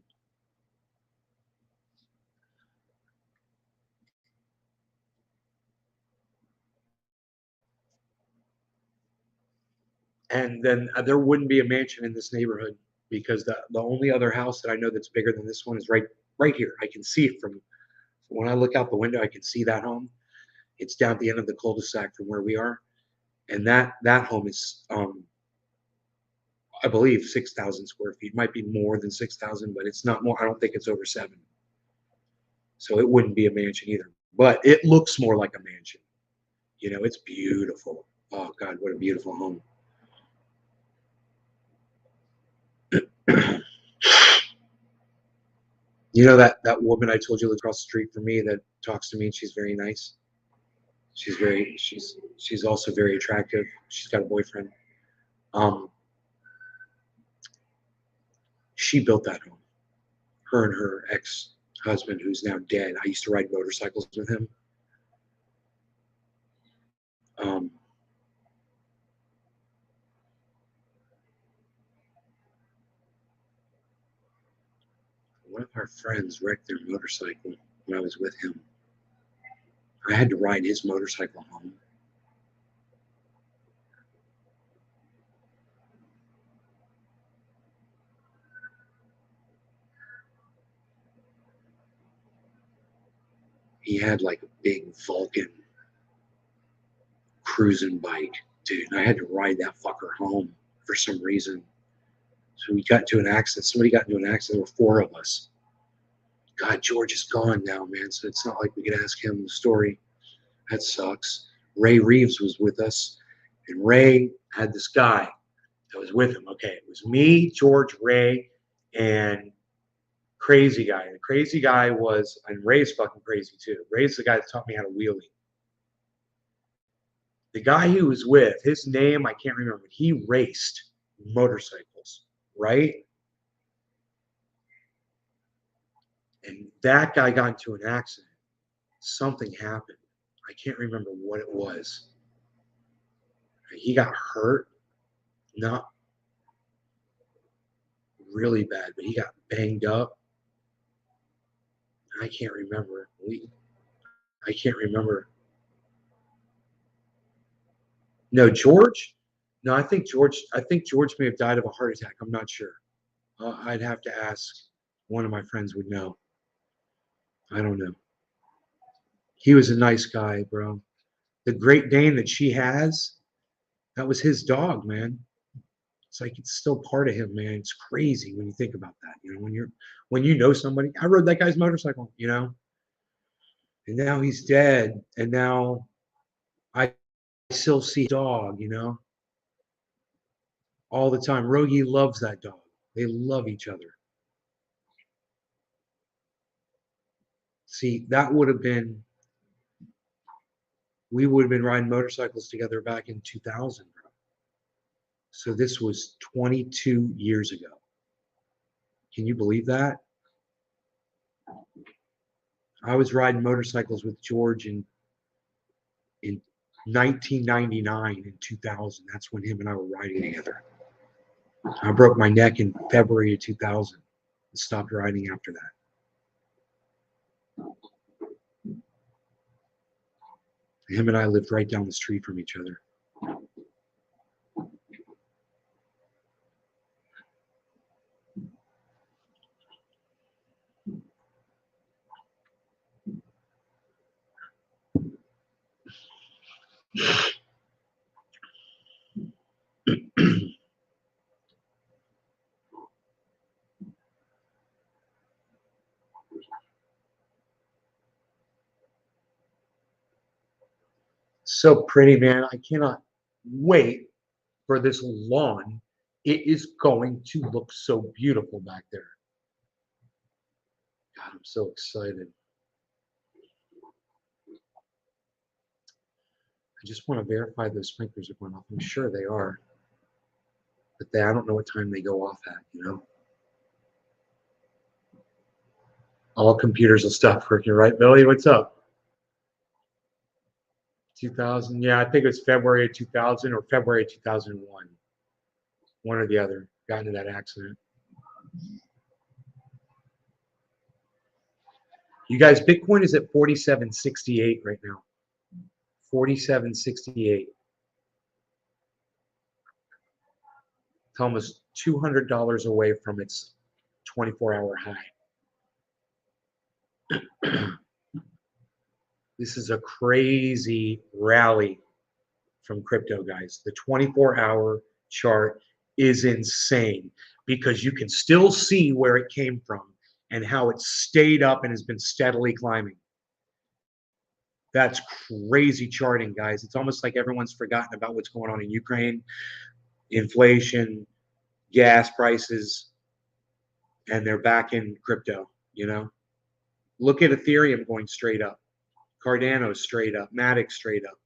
And then there wouldn't be a mansion in this neighborhood because the only other house that I know that's bigger than this one is right here. I can see it from when I look out the window, I can see that home. It's down at the end of the cul-de-sac from where we are, and that home is, I believe, 6,000 square feet. Might be more than 6,000, but it's not more. I don't think it's over 7. So it wouldn't be a mansion either. But it looks more like a mansion. You know, it's beautiful. Oh God, what a beautiful home. You know that woman I told you lives across the street from me that talks to me, and she's very nice. She's also very attractive. She's got a boyfriend. Um, she built that home. Her and her ex-husband, who's now dead. I used to ride motorcycles with him. Um, one of our friends wrecked their motorcycle when I was with him. I had to ride his motorcycle home. He had like a big Vulcan cruising bike, dude. And I had to ride that fucker home for some reason. So we got into an accident. Somebody got into an accident. There were 4 of us. God, George is gone now, man. So it's not like we could ask him the story. That sucks. Ray Reeves was with us, and Ray had this guy that was with him. Okay, it was me, George, Ray, and crazy guy. The crazy guy was, and Ray's fucking crazy too. Ray's the guy that taught me how to wheelie. The guy he was with, his name I can't remember. He raced motorcycles, right? And that guy got into an accident. Something happened. I can't remember what it was. He got hurt, not really bad, but he got banged up. I can't remember. I can't remember. No, George. No, I think George may have died of a heart attack. I'm not sure. I'd have to ask. One of my friends would know. I don't know. He was a nice guy, bro. The Great Dane that she has, that was his dog, man. It's like it's still part of him, man. It's crazy when you think about that. You know, when you know somebody. I rode that guy's motorcycle, you know, and now he's dead, and now I still see dog, you know, all the time. Rogie loves that dog. They love each other. See, that would have been, we would have been riding motorcycles together back in 2000, bro. So this was 22 years ago. Can you believe that? I was riding motorcycles with George in 1999 and 2000. That's when him and I were riding together. I broke my neck in February of 2000 and stopped riding after that. Him and I lived right down the street from each other. So pretty, man. I cannot wait for this lawn. It is going to look so beautiful back there. God, I'm so excited. I just want to verify those sprinklers are going off. I'm sure they are. But I don't know what time they go off at, you know? All computers will stop working, right, Billy? What's up? 2000, yeah, I think it was February of 2000 or February of 2001. One or the other got into that accident. You guys, Bitcoin is at 47.68 right now. 47.68. It's almost $200 away from its 24-hour high. This is a crazy rally from crypto, guys. The 24-hour chart is insane because you can still see where it came from and how it stayed up and has been steadily climbing. That's crazy charting, guys. It's almost like everyone's forgotten about what's going on in Ukraine, inflation, gas prices, and they're back in crypto, you know? Look at Ethereum going straight up. Cardano straight up. Matic straight up.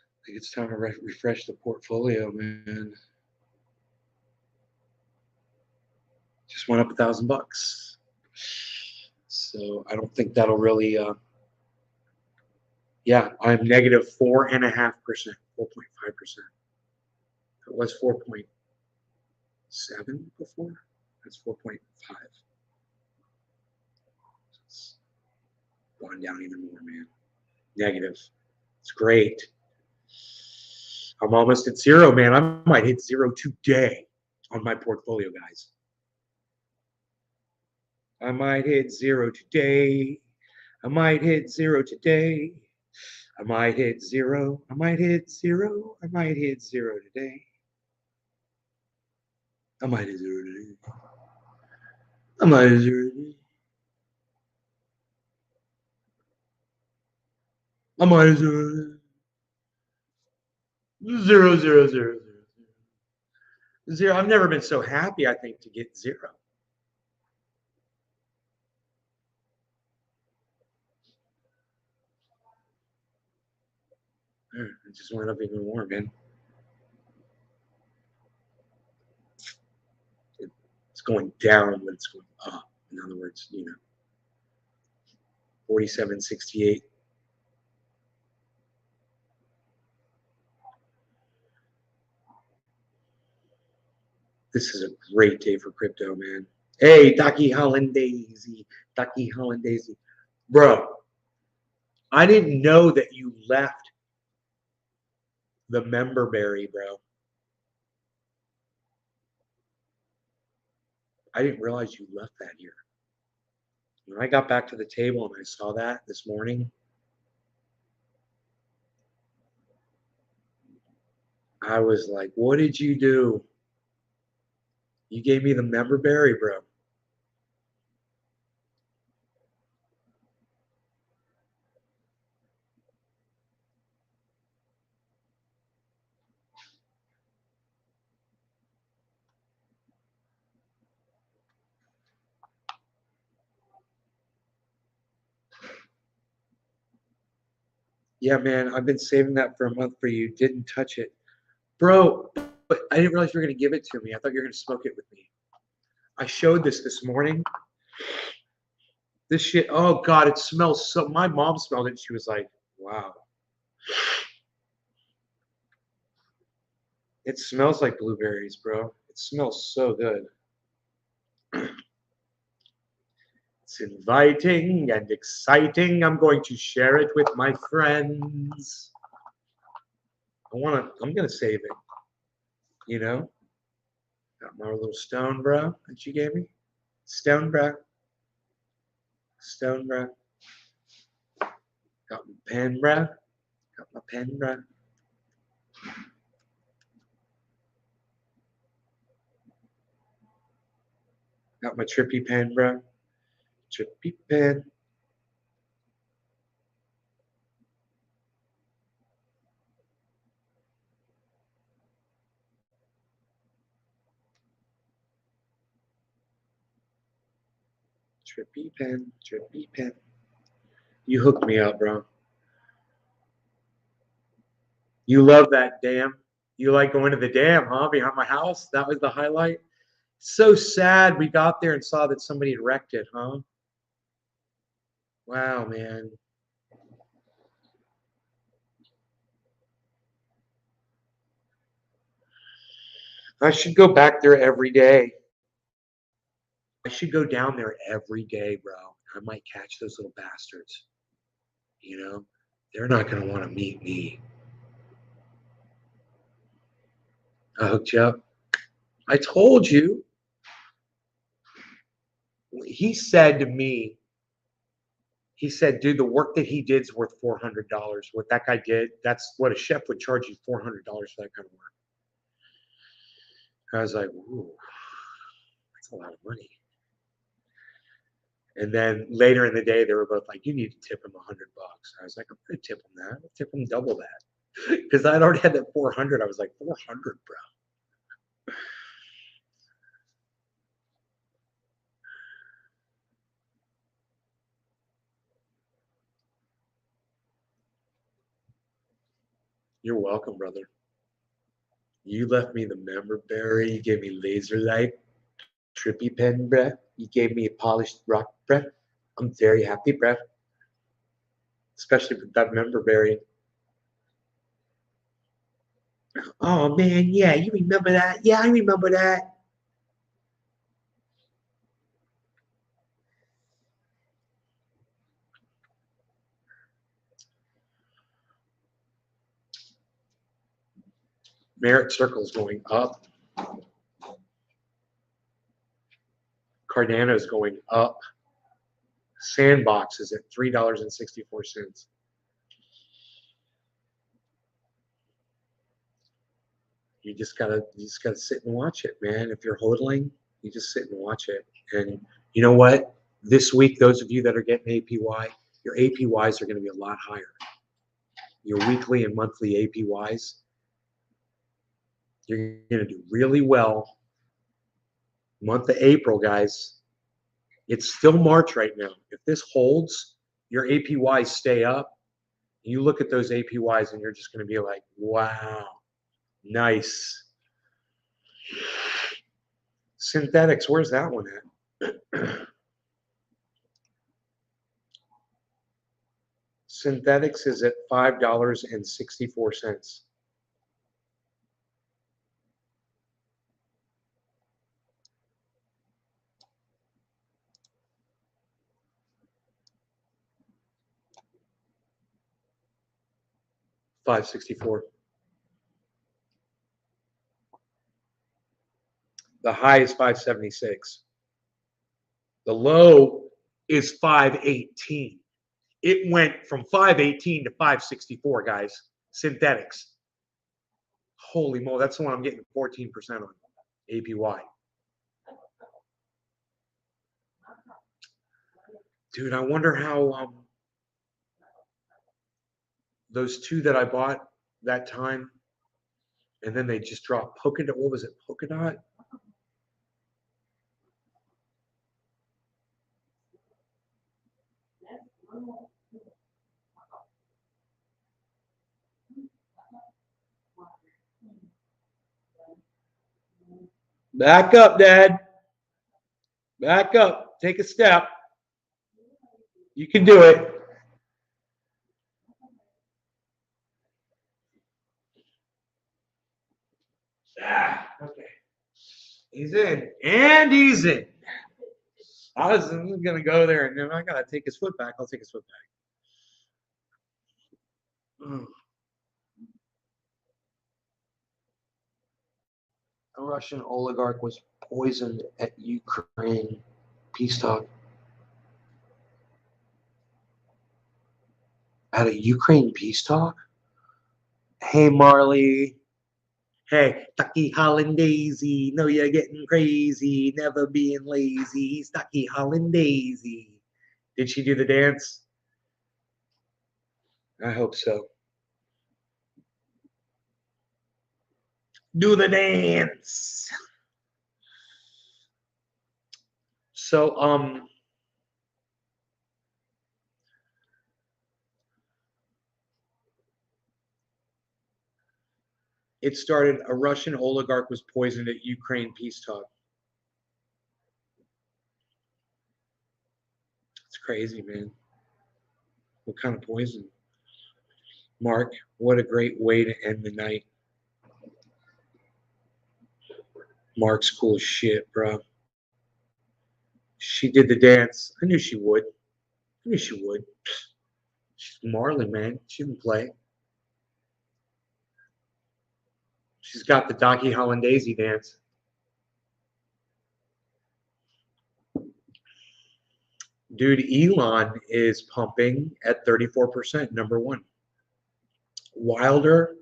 I think it's time to refresh the portfolio, man. Just went up $1,000. So I don't think that'll really, yeah, I'm negative 4.5%, 4.5%. It was 4.7 before. That's 4.5. It's gone down even more, man. Negative. It's great. I'm almost at zero, man. I might hit zero today on my portfolio, guys. I might hit zero today. I might hit zero today. I might hit zero. I might hit zero. I might hit zero today. I might hit zero today. I might hit zero today. I might hit zero today. Zero, zero, zero, zero, zero. I've never been so happy, I think, to get zero. It just went up even more, man. It's going down, but it's going up. In other words, you know, 47.68. This is a great day for crypto, man. Hey, Ducky Hollandaise, Ducky Hollandaise. Bro, I didn't know that you left the member berry, bro. I didn't realize you left that here. When I got back to the table and I saw that this morning, I was like, what did you do? You gave me the member berry, bro. Yeah, man, I've been saving that for a month for you. Didn't touch it. Bro, but I didn't realize you were going to give it to me. I thought you were going to smoke it with me. I showed this morning. This shit, oh God, it smells so, my mom smelled it. She was like, wow. It smells like blueberries, bro. It smells so good. It's inviting and exciting. I'm going to share it with my friends. I'm going to save it. You know? Got my little stone, bro, that you gave me. Stone, bro. Stone, bro. Got my pen, bro. Got my pen, bro. Got my trippy pen, bro. Trippy pen. Trippy pen. Trippy pen. You hooked me up, bro. You love that dam. You like going to the dam, huh? Behind my house? That was the highlight. So sad we got there and saw that somebody had wrecked it, huh? Wow, man. I should go back there every day. I should go down there every day, bro. I might catch those little bastards. You know, they're not going to want to meet me. I hooked you up. I told you. He said to me, he said, dude, the work that he did is worth $400. What that guy did, that's what a chef would charge you $400 for that kind of work. I was like, ooh, that's a lot of money. And then later in the day, they were both like, you need to tip him $100. I was like, I'm going to tip him that. I'll tip him double that. Because I'd already had that 400. I was like, 400, bro. You're welcome, brother. You left me the member berry. You gave me laser light, trippy pen, bruh. You gave me a polished rock, bruh. I'm very happy, bruh. Especially with that member berry. Oh, man, yeah, you remember that? Yeah, I remember that. Merit Circle's going up. Cardano's going up. Sandbox is at $3.64. You just gotta sit and watch it, man. If you're hodling, you just sit and watch it. And you know what? This week, those of you that are getting APY, your APYs are going to be a lot higher. Your weekly and monthly APYs, you're going to do really well. Month of April, guys. It's still March right now. If this holds, your APYs stay up. You look at those APYs and you're just going to be like, wow, nice. Synthetics, where's that one at? Synthetics is at $5.64. $5.64. The high is 576. The low is 518. It went from 518 to 564, guys. Synthetics. Holy moly, that's the one I'm getting 14% on. APY. Dude, I wonder how those two that I bought that time, and then they just dropped polka dot. What was it? Polka dot? Back up, Dad. Back up. Take a step. You can do it. Okay. He's in. And he's in. I was going to go there, and then I got to take his foot back. I'll take his foot back. A Russian oligarch was poisoned at Ukraine peace talk. At a Ukraine peace talk? Hey, Marley. Hey, Stucky Hollandaisy. No, you're getting crazy. Never being lazy. Stucky Hollandaisy. Did she do the dance? I hope so. Do the dance. So, it started, a Russian oligarch was poisoned at Ukraine peace talk. It's crazy, man. What kind of poison? Mark, what a great way to end the night. Mark's cool as shit, bro. She did the dance. I knew she would. I knew she would. She's Marley, man. She didn't play. She's got the Donkey Hollandaise dance. Dude, Elon is pumping at 34%, number one. Wilder,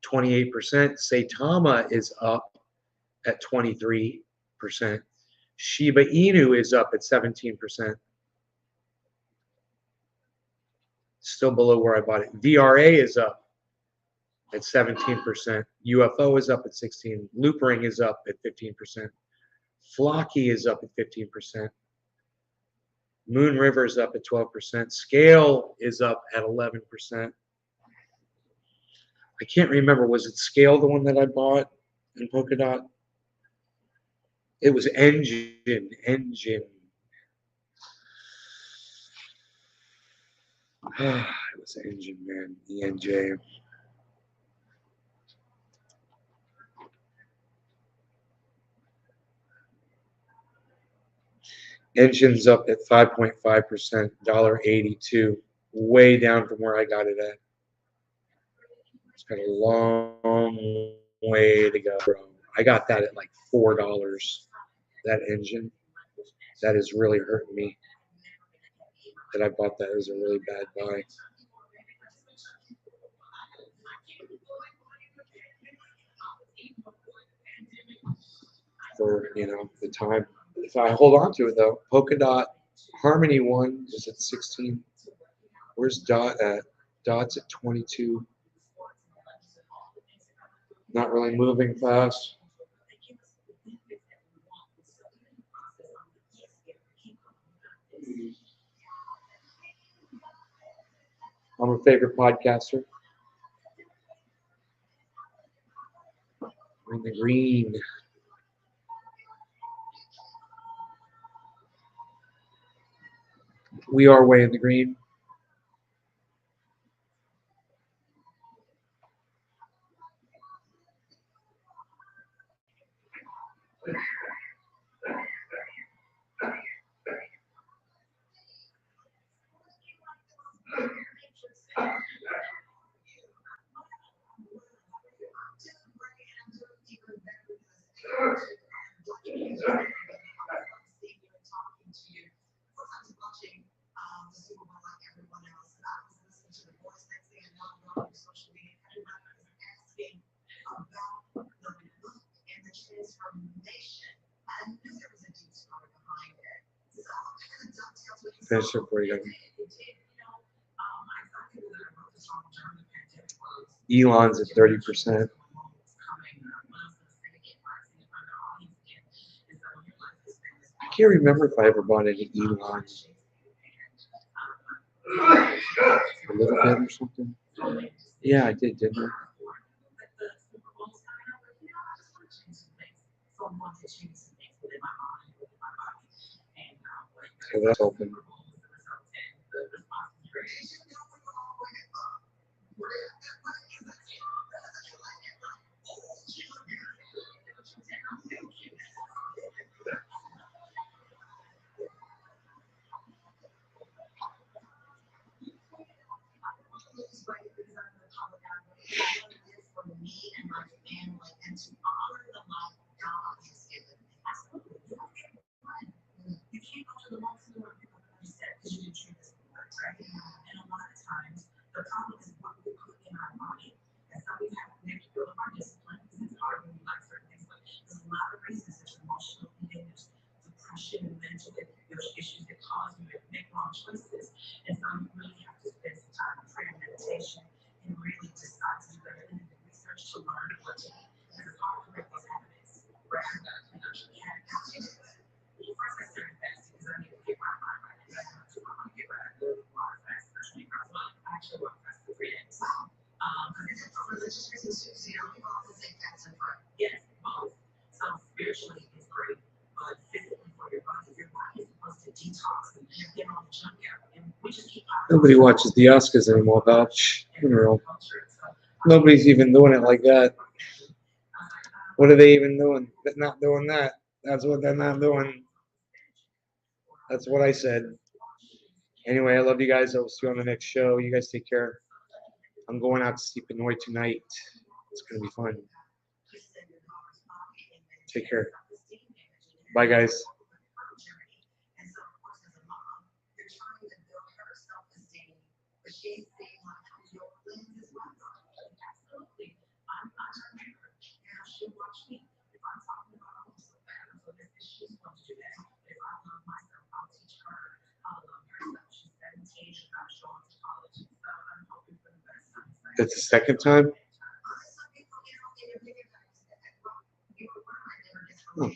28%. Saitama is up at 23%. Shiba Inu is up at 17%. Still below where I bought it. VRA is up at 17%. UFO is up at 16%. Loopring is up at 15%. Flocky is up at 15%. Moon River is up at 12%. Scale is up at 11%. I can't remember. Was it Scale the one that I bought in Polkadot? It was Engine. It was Engine, man. ENJ. Engine's up at 5.5%, $1.82, way down from where I got it at. It's got a long way to go, bro. I got that at like $4. That Engine, that is really hurting me. That I bought that. It was a really bad buy. For the time. If I hold on to it though, Polkadot Harmony one is at 16. Where's Dot at? Dot's at 22. Not really moving fast. I'm a favorite podcaster. We're in the green. We are way in the green. Finish up where you Elon's at 30%. I can't remember if I ever bought any Elon. A little bit or something. Yeah, I did, didn't I? So that's open. Nobody watches the Oscars anymore, Dodge. Nobody's even doing it like that. What are they even doing? They're not doing that. That's what they're not doing. That's what I said. Anyway, I love you guys. I will see you on the next show. You guys take care. I'm going out to see Pinoy tonight. It's going to be fun. Take care. Bye, guys. That's the second time? Oh.